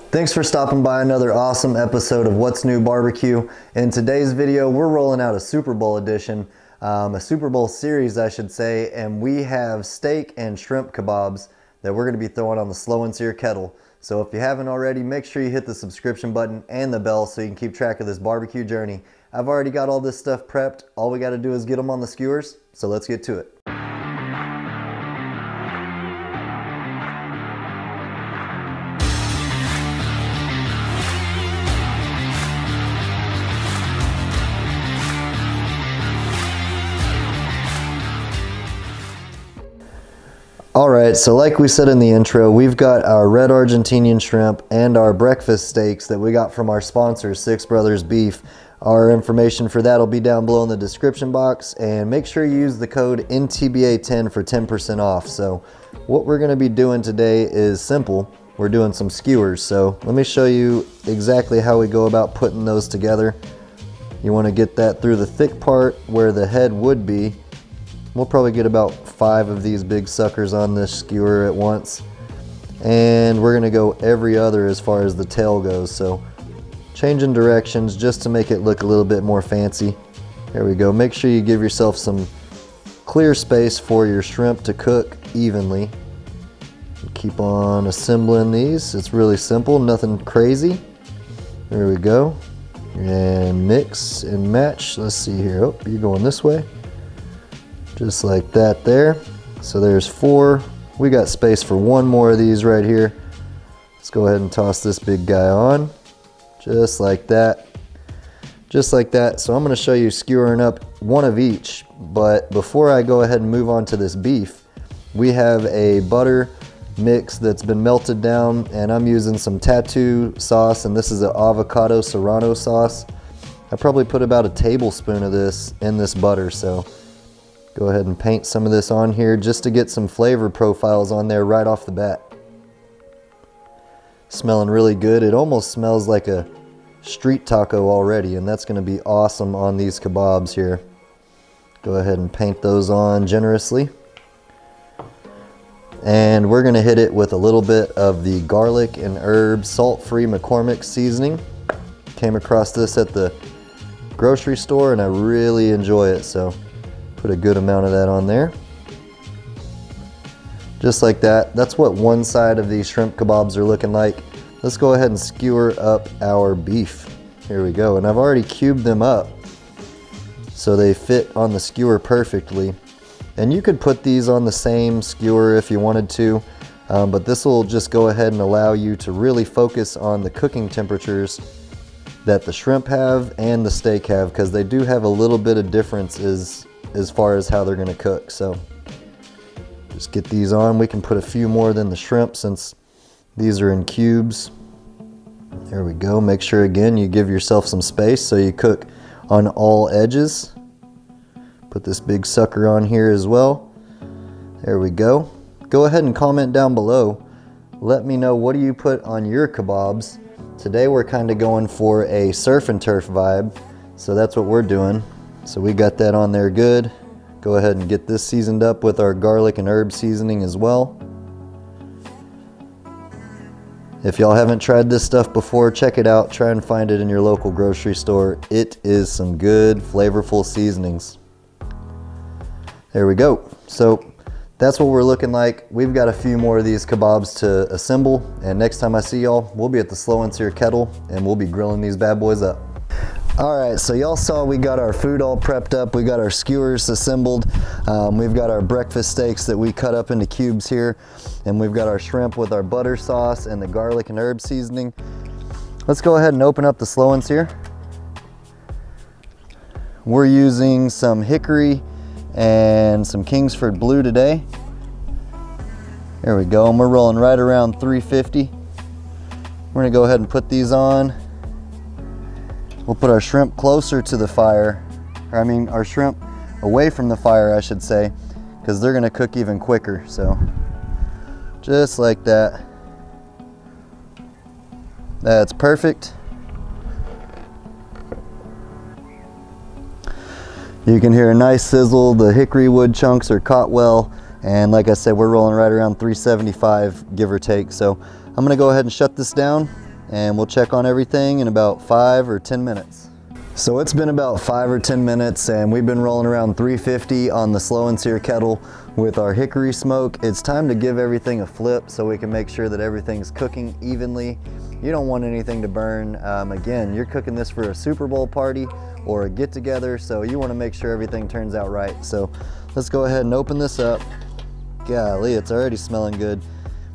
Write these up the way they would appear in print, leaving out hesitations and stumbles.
Thanks for stopping by another awesome episode of What's New Barbecue. In today's video, we're rolling out a Super Bowl edition, a Super Bowl series, I should say, and we have steak and shrimp kebabs that we're going to be throwing on the Slow and Sear Kettle. So if you haven't already, make sure you hit the subscription button and the bell so you can keep track of this barbecue journey. I've already got all this stuff prepped. All we got to do is get them on the skewers, so let's get to it. Alright, so like we said in the intro, we've got our red Argentinian shrimp and our breakfast steaks that we got from our sponsor, Six Brothers Beef. Our information for that will be down below in the description box, and make sure you use the code NTBA10 for 10% off. So what we're going to be doing today is simple. We're doing some skewers, so let me show you exactly how we go about putting those together. You want to get that through the thick part where the head would be. We'll probably get about 5 of these big suckers on this skewer at once. And we're gonna go every other as far as the tail goes. So changing directions just to make it look a little bit more fancy. There we go. Make sure you give yourself some clear space for your shrimp to cook evenly. Keep on assembling these. It's really simple, nothing crazy. There we go. And mix and match. Let's see here. Oh, you're going this way. Just like that there. So there's 4. We got space for 1 more of these right here. Let's go ahead and toss this big guy on. Just like that. Just like that. So I'm going to show you skewering up 1 of each. But before I go ahead and move on to this beef, we have a butter mix that's been melted down, and I'm using some tattoo sauce, and this is an avocado serrano sauce. I probably put about a tablespoon of this in this butter, so go ahead and paint some of this on here just to get some flavor profiles on there right off the bat. Smelling really good. It almost smells like a street taco already, and that's going to be awesome on these kebabs here. Go ahead and paint those on generously. And we're going to hit it with a little bit of the garlic and herb salt-free McCormick seasoning. Came across this at the grocery store and I really enjoy it, so put a good amount of that on there. Just like that. That's what one side of these shrimp kebabs are looking like. Let's go ahead and skewer up our beef. Here we go. And I've already cubed them up so they fit on the skewer perfectly. And you could put these on the same skewer if you wanted to, but this will just go ahead and allow you to really focus on the cooking temperatures that the shrimp have and the steak have, because they do have a little bit of differences as far as how they're going to cook. So just get these on. We can put a few more than the shrimp since these are in cubes. There we go. Make sure again you give yourself some space so you cook on all edges. Put this big sucker on here as well. There we go. Go ahead and comment down below. Let me know, what do you put on your kebabs? Today we're kind of going for a surf and turf vibe, so that's what we're doing. So we got that on there good. Go ahead and get this seasoned up with our garlic and herb seasoning as well. If y'all haven't tried this stuff before, check it out. Try and find it in your local grocery store. It is some good, flavorful seasonings. There we go. So that's what we're looking like. We've got a few more of these kebabs to assemble, and next time I see y'all, we'll be at the Slow and Sear Kettle and we'll be grilling these bad boys up. Alright, so y'all saw we got our food all prepped up. We got our skewers assembled. We've got our breakfast steaks that we cut up into cubes here. And we've got our shrimp with our butter sauce and the garlic and herb seasoning. Let's go ahead and open up the Slow and Sear. We're using some hickory and some Kingsford Blue today. There we go, and we're rolling right around 350. We're gonna go ahead and put these on. We'll put our shrimp closer to the fire, or I mean our shrimp away from the fire, I should say, because they're gonna cook even quicker. So just like that. That's perfect. You can hear a nice sizzle. The hickory wood chunks are caught well, and like I said, we're rolling right around 375, give or take. So I'm gonna go ahead and shut this down, and we'll check on everything in about 5 or 10 minutes. So it's been about 5 or 10 minutes and we've been rolling around 350 on the slow and sear kettle with our hickory smoke. It's time to give everything a flip so we can make sure that everything's cooking evenly. You don't want anything to burn. Again, you're cooking this for a Super Bowl party or a get together, so you want to make sure everything turns out right. So let's go ahead and open this up. Golly, it's already smelling good.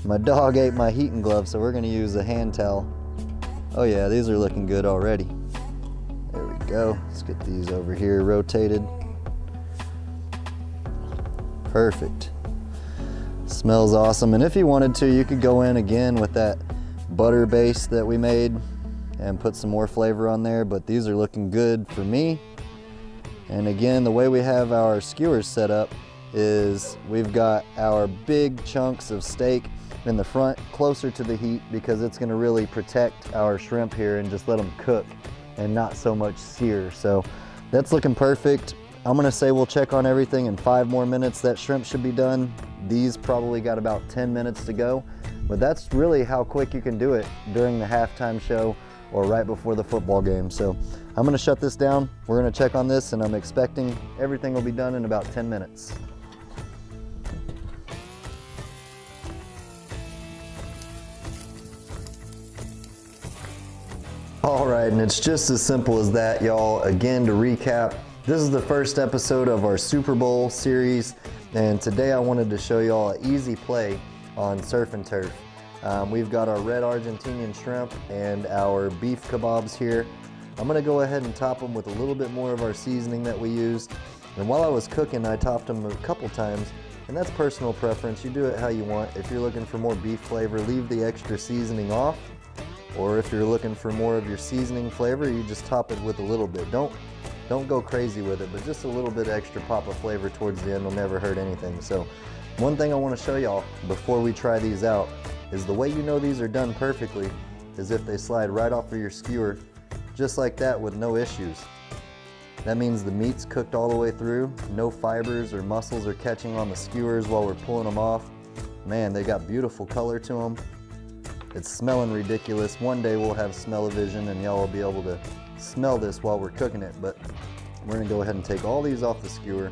My dog ate my heating glove, so we're going to use a hand towel. Oh yeah, these are looking good already. There we go. Let's get these over here rotated. Perfect. Smells awesome. And if you wanted to, you could go in again with that butter base that we made and put some more flavor on there, but these are looking good for me. And again, the way we have our skewers set up is we've got our big chunks of steak in the front closer to the heat because it's going to really protect our shrimp here and just let them cook and not so much sear. So that's looking perfect. I'm going to say we'll check on everything in 5 more minutes. That shrimp should be done. These probably got about 10 minutes to go, but that's really how quick you can do it during the halftime show or right before the football game. So I'm going to shut this down. We're going to check on this, and I'm expecting everything will be done in about 10 minutes. All right, and it's just as simple as that, y'all. Again, to recap, this is the first episode of our Super Bowl series, and today I wanted to show y'all an easy play on surf and turf. We've got our red Argentinian shrimp and our beef kabobs here. I'm gonna go ahead and top them with a little bit more of our seasoning that we used. And while I was cooking, I topped them a couple times, and that's personal preference. You do it how you want. If you're looking for more beef flavor, leave the extra seasoning off. Or if you're looking for more of your seasoning flavor, you just top it with a little bit. Don't go crazy with it, but just a little bit extra pop of flavor towards the end will never hurt anything. So one thing I want to show y'all before we try these out is the way you know these are done perfectly is if they slide right off of your skewer just like that with no issues. That means the meat's cooked all the way through, no fibers or muscles are catching on the skewers while we're pulling them off. Man, they got beautiful color to them. It's smelling ridiculous. One day we'll have smell-o-vision and y'all will be able to smell this while we're cooking it, but we're gonna go ahead and take all these off the skewer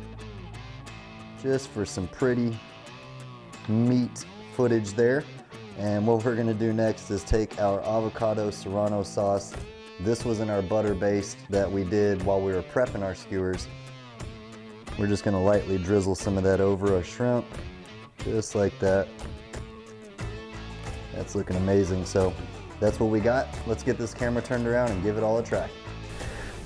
just for some pretty meat footage there. And what we're gonna do next is take our avocado serrano sauce. This was in our butter based that we did while we were prepping our skewers. We're just gonna lightly drizzle some of that over our shrimp, just like that. That's looking amazing. So that's what we got. Let's get this camera turned around and give it all a try.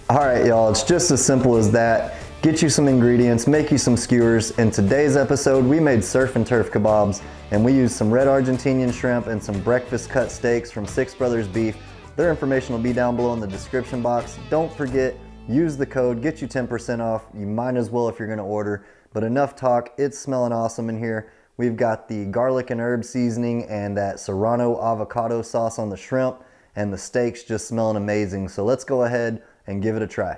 All right, y'all, it's just as simple as that. Get you some ingredients, make you some skewers. In today's episode, we made surf and turf kebabs, and we used some red Argentinian shrimp and some breakfast cut steaks from Six Brothers Beef. Their information will be down below in the description box. Don't forget, use the code, get you 10% off. You might as well if you're gonna order. But enough talk, it's smelling awesome in here. We've got the garlic and herb seasoning and that serrano avocado sauce on the shrimp, and the steaks just smelling amazing. So let's go ahead and give it a try.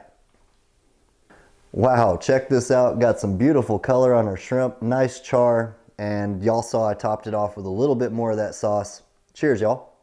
Wow, check this out. Got some beautiful color on our shrimp, nice char, and y'all saw I topped it off with a little bit more of that sauce. Cheers, y'all.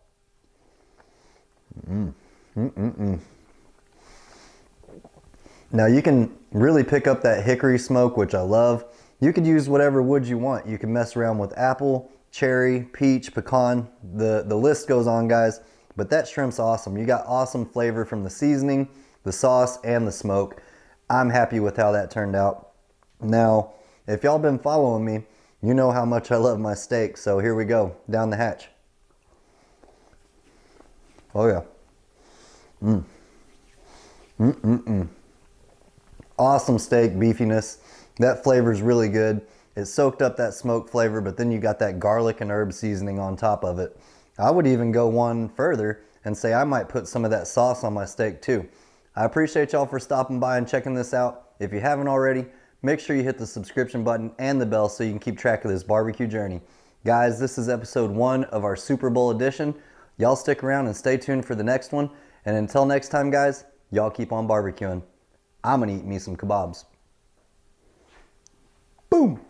Now you can really pick up that hickory smoke, which I love. You could use whatever wood you want. You can mess around with apple, cherry, peach, pecan. The list goes on, guys. But that shrimp's awesome. You got awesome flavor from the seasoning, the sauce, and the smoke. I'm happy with how that turned out. Now, if y'all been following me, you know how much I love my steak. So here we go, down the hatch. Oh yeah. Awesome steak beefiness. That flavor is really good. It soaked up that smoke flavor, but then you got that garlic and herb seasoning on top of it. I would even go one further and say I might put some of that sauce on my steak too. I appreciate y'all for stopping by and checking this out. If you haven't already, make sure you hit the subscription button and the bell so you can keep track of this barbecue journey. Guys, this is episode 1 of our Super Bowl edition. Y'all stick around and stay tuned for the next one. And until next time, guys, y'all keep on barbecuing. I'm gonna eat me some kebabs. Boom!